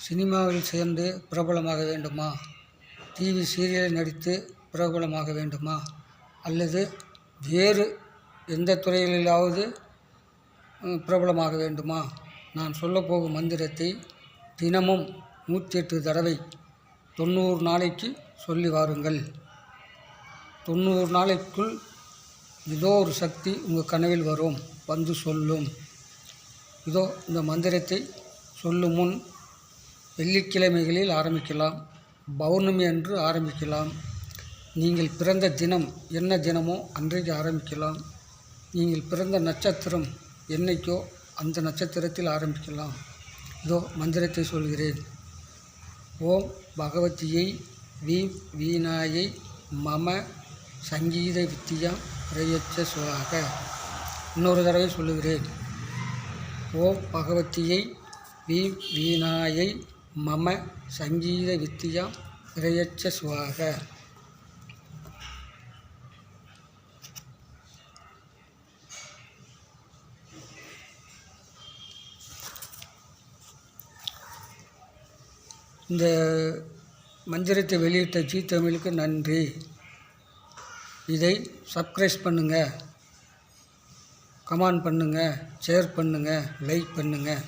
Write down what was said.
சினிமாவில் சேர்ந்து பிரபலமாக வேண்டுமா? டிவி சீரியலில் நடித்து பிரபலமாக வேண்டுமா? அல்லது வேறு எந்த துறைகளிலாவது பிரபலமாக வேண்டுமா? நான் சொல்லப்போகும் மந்திரத்தை தினமும் 108 தடவை 90 நாளைக்கு சொல்லி வாருங்கள். 90 நாளைக்குள் ஏதோ ஒரு சக்தி உங்கள் கனவில் வரும், வந்து சொல்லும். இதோ இந்த மந்திரத்தை சொல்லும் முன் வெள்ளிக்கிழமைகளில் ஆரம்பிக்கலாம், பௌர்ணமி அன்று ஆரம்பிக்கலாம், நீங்கள் பிறந்த தினம் என்ன தினமோ அன்றைக்கு ஆரம்பிக்கலாம், நீங்கள் பிறந்த நட்சத்திரம் என்னைக்கோ அந்த நட்சத்திரத்தில் ஆரம்பிக்கலாம். இதோ மந்திரத்தை சொல்கிறேன். ஓம் பகவதியை வீம் வீணாயை மம சங்கீத வித்தியா பிரயச்ச சுவாக. இன்னொரு தடவை சொல்லுகிறேன். ஓம் பகவதியை வீம் வீணாயை மம சங்கீத வித்தியா பிரயச்ச சுவாக. இந்த மந்திரத்தை வெளியிட்ட ஜீ தமிழுக்கு நன்றி. இதை சப்ஸ்கிரைப் பண்ணுங்கள், கமெண்ட் பண்ணுங்கள், ஷேர் பண்ணுங்கள், லைக் பண்ணுங்கள்.